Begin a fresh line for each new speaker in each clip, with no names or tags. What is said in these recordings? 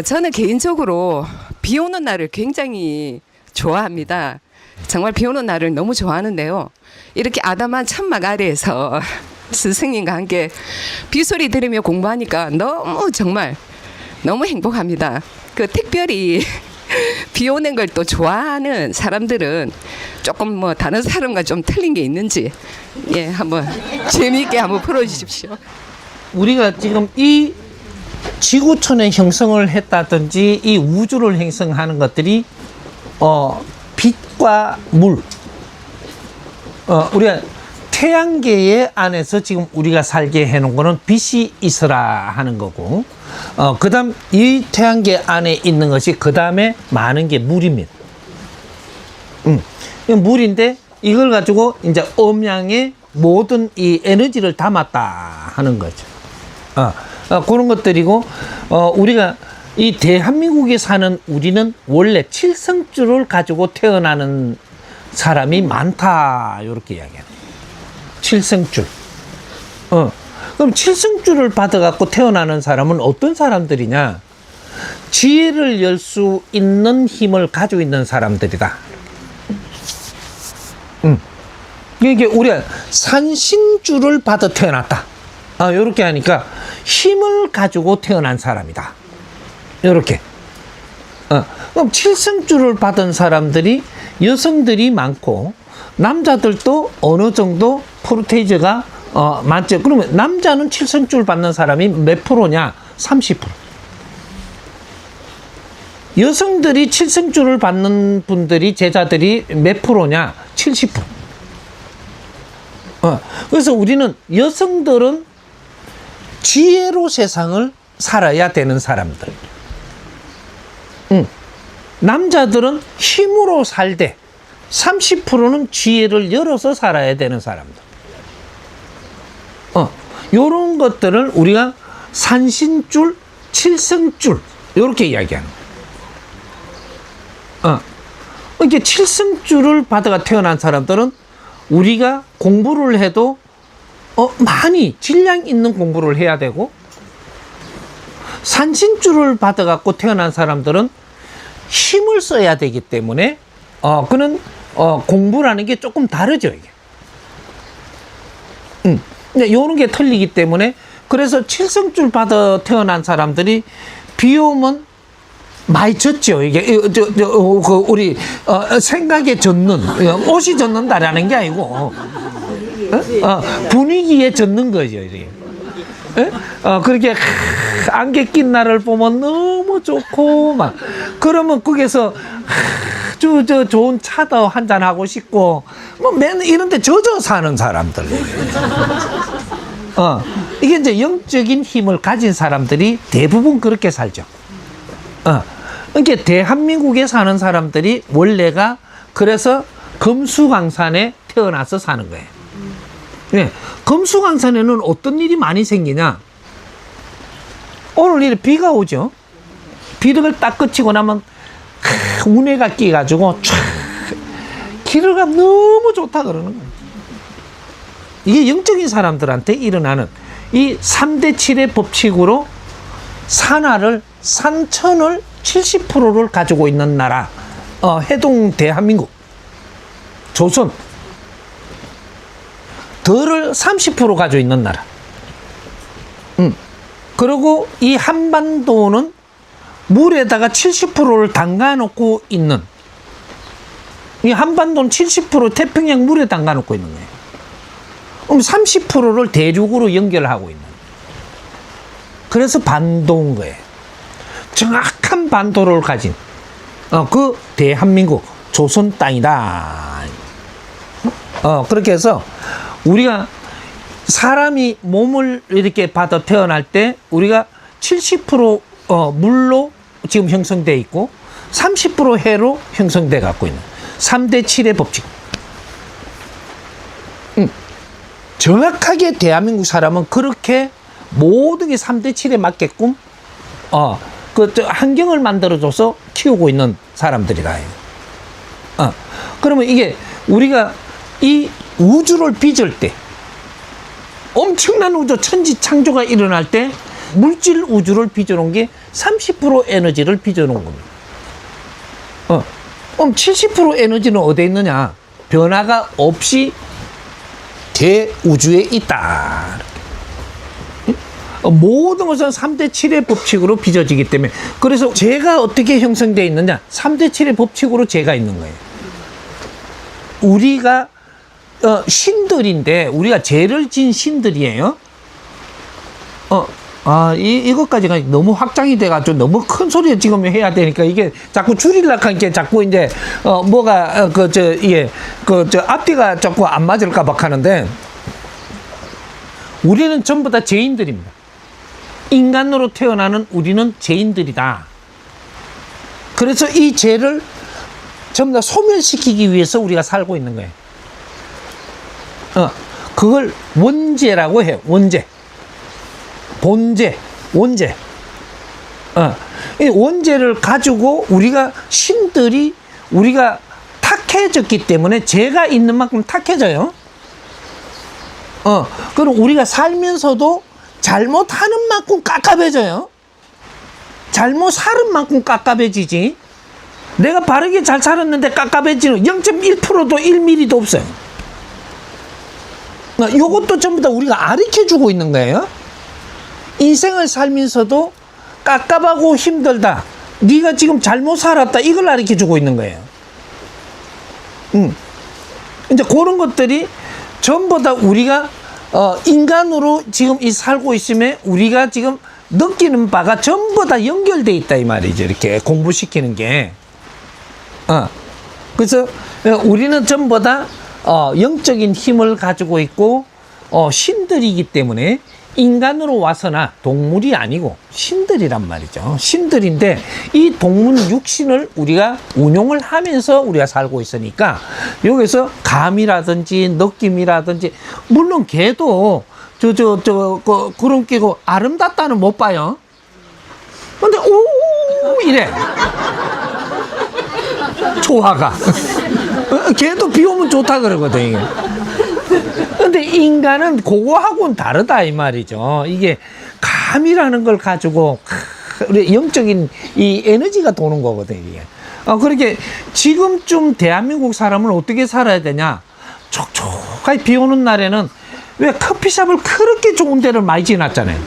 저는 개인적으로 비 오는 날을 굉장히 좋아합니다. 정말 비 오는 날을 너무 좋아하는데요. 이렇게 아담한 천막 아래에서 스승님과 함께 빗소리 들으며 공부하니까 정말 너무 행복합니다. 특별히 비 오는 걸 또 좋아하는 사람들은 조금 다른 사람과 좀 틀린 게 있는지 한번 재미있게 한번 풀어주십시오.
우리가 지금 이 지구촌의 형성을 했다든지 이 우주를 형성하는 것들이 빛과 물, 우리가 태양계의 안에서 지금 우리가 살게 해놓은 거는 빛이 있어라 하는 거고, 그 다음 이 태양계 안에 있는 것이 그 다음에 많은 게 물입니다. 물인데 이걸 가지고 이제 음양의 모든 이 에너지를 담았다 하는 거죠. 그런 것들이고, 우리가 이 대한민국에 사는 우리는 원래 칠성줄을 가지고 태어나는 사람이 많다, 이렇게 이야기해요. 칠성줄. 그럼 칠성줄을 받아갖고 태어나는 사람은 어떤 사람들이냐? 지혜를 열 수 있는 힘을 가지고 있는 사람들이다. 이게 우리가 산신줄을 받아 태어났다. 요렇게 하니까 힘을 가지고 태어난 사람이다. 요렇게. 그럼 칠성줄을 받은 사람들이 여성들이 많고, 남자들도 어느 정도 프로테이즈가 많죠. 그러면 남자는 칠성줄 받는 사람이 몇 프로냐? 30%. 여성들이 칠성줄을 받는 분들이, 제자들이 몇 프로냐? 70%. 그래서 우리는 여성들은 지혜로 세상을 살아야 되는 사람들. 남자들은 힘으로 살되 30%는 지혜를 열어서 살아야 되는 사람들. 요런 것들을 우리가 산신줄, 칠성줄, 요렇게 이야기하는 거예요. 이렇게 칠성줄을 받아가 태어난 사람들은 우리가 공부를 해도 많이 질량 있는 공부를 해야 되고, 산신줄을 받아갖고 태어난 사람들은 힘을 써야 되기 때문에 그는 공부라는 게 조금 다르죠, 이게. 요런 게 틀리기 때문에, 그래서 칠성줄 받아 태어난 사람들이 비 오면 많이 젖죠. 이게 우리 생각에 젖는, 옷이 젖는다라는 게 아니고 분위기에 젖는 거죠. 이게. 그렇게 안개 낀 날을 보면 너무 좋고, 막 그러면 거기서 아주 좋은 차도 한잔 하고 싶고, 맨 이런데 젖어 사는 사람들. 이게 이제 영적인 힘을 가진 사람들이 대부분 그렇게 살죠. 그러니까 대한민국에 사는 사람들이 원래가 그래서 금수강산에 태어나서 사는 거예요. 네, 금수강산에는 어떤 일이 많이 생기냐? 오늘 이렇게 비가 오죠. 비를 딱 그치고 나면 운해가 끼가지고 촤 길을가 너무 좋다 그러는 거예요. 이게 영적인 사람들한테 일어나는 이 3대 7의 법칙으로 산천을 70%를 가지고 있는 나라, 해동 대한민국, 조선. 덜을 30% 가지고 있는 나라. 그리고 이 한반도는 물에다가 70%를 담가 놓고 있는, 이 한반도는 70% 태평양 물에 담가 놓고 있는 거예요. 그럼 30%를 대륙으로 연결하고 있는. 그래서 반도인 거예요. 정확한 반도를 가진 그 대한민국 조선 땅이다. 그렇게 해서 우리가 사람이 몸을 이렇게 받아 태어날 때 우리가 70% 물로 지금 형성되어 있고 30% 해로 형성돼 갖고 있는 3대 7의 법칙. 정확하게 대한민국 사람은 그렇게 모든 게 3대 7에 맞게끔 환경을 만들어줘서 키우고 있는 사람들이다. 그러면 이게 우리가 이 우주를 빚을 때, 엄청난 우주 천지 창조가 일어날 때 물질 우주를 빚어놓은 게 30% 에너지를 빚어놓은 겁니다. 그럼 70% 에너지는 어디에 있느냐? 변화가 없이 대우주에 있다. 모든 것은 3대 7의 법칙으로 빚어지기 때문에, 그래서 재가 어떻게 형성되어 있느냐? 3대 7의 법칙으로 재가 있는 거예요. 우리가 신들인데, 우리가 죄를 진 신들이에요. 이것까지가 너무 확장이 돼가지고 너무 큰 소리에 지금 해야 되니까 이게 자꾸 줄이려고 하니까 자꾸 이제, 앞뒤가 자꾸 안 맞을까봐 하는데, 우리는 전부 다 죄인들입니다. 인간으로 태어나는 우리는 죄인들이다. 그래서 이 죄를 전부 다 소멸시키기 위해서 우리가 살고 있는 거예요. 그걸 원죄라고 해요. 원죄. 본죄, 원죄. 이 원죄를 가지고 우리가 신들이 우리가 탁해졌기 때문에 죄가 있는 만큼 탁해져요. 그럼 우리가 살면서도 잘못하는 만큼 깝깝해져요. 잘못 살은 만큼 깝깝해지지. 내가 바르게 잘 살았는데 깝깝해지는 0.1%도 1mm도 없어요. 이것도 전부 다 우리가 가르쳐주고 있는 거예요. 인생을 살면서도 깝깝하고 힘들다. 네가 지금 잘못 살았다. 이걸 가르쳐주고 있는 거예요. 이제 그런 것들이 전부 다 우리가 인간으로 지금 이 살고 있으면 우리가 지금 느끼는 바가 전부 다 연결돼 있다 이 말이죠. 이렇게 공부시키는 게. 그래서 우리는 전부 다 영적인 힘을 가지고 있고 신들이기 때문에 인간으로 와서나 동물이 아니고 신들이란 말이죠. 신들인데 이 동물 육신을 우리가 운용을 하면서 우리가 살고 있으니까 여기서 감이라든지 느낌이라든지, 물론 개도 구름 끼고 아름답다는 못 봐요. 근데 오 이래 조화가 걔도 비 오면 좋다 그러거든. 근데 인간은 그거하고는 다르다 이 말이죠. 이게 감이라는 걸 가지고 우리 영적인 이 에너지가 도는 거거든 이게. 그렇게 지금쯤 대한민국 사람은 어떻게 살아야 되냐? 촉촉하게 비 오는 날에는 왜 커피숍을 그렇게 좋은 데를 많이 지났잖아요.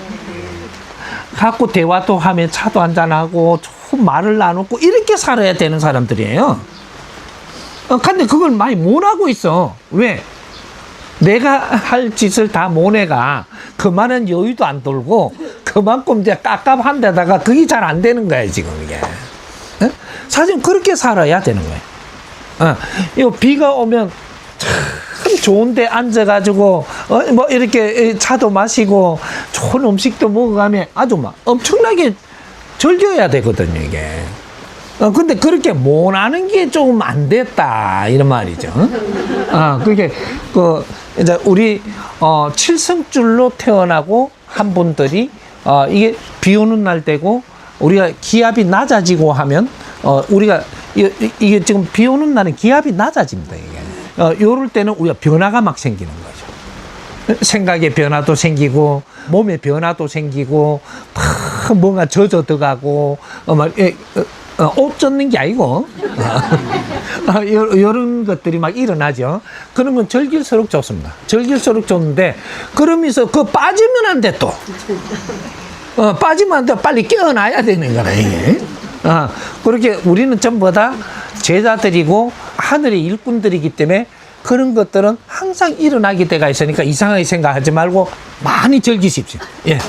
갖고 대화도 하면 차도 한잔하고 좋은 말을 나누고 이렇게 살아야 되는 사람들이에요. 근데 그걸 많이 못 하고 있어. 왜? 내가 할 짓을 다 모내가 그만한 여유도 안 돌고 그만큼 이제 깝깝한 데다가 그게 잘 안 되는 거야 지금 이게. 사실 그렇게 살아야 되는 거예요. 이 비가 오면 참 좋은 데 앉아가지고 뭐 이렇게 차도 마시고 좋은 음식도 먹어가면 아주 막 엄청나게 즐겨야 되거든요 이게. 근데 그렇게 못하는 게 조금 안 됐다 이런 말이죠. 그게 이제 우리 칠성줄로 태어나고 한 분들이 이게 비 오는 날 되고 우리가 기압이 낮아지고 하면 우리가 이게 지금 비 오는 날은 기압이 낮아집니다 이게. 요럴 때는 우리가 변화가 막 생기는 거죠. 생각의 변화도 생기고 몸의 변화도 생기고 막 뭔가 젖어들어가고 옷 젖는 게 아니고 이런 것들이 막 일어나죠. 그런 건 즐길수록 좋습니다. 즐길수록 좋은데 그러면서 그 빠지면 안 돼 또. 빠지면 안 돼. 빨리 깨어나야 되는 거라 이게. 그렇게 우리는 전부 다 제자들이고 하늘의 일꾼들이기 때문에 그런 것들은 항상 일어나게 돼가 있으니까 이상하게 생각하지 말고 많이 즐기십시오. 예.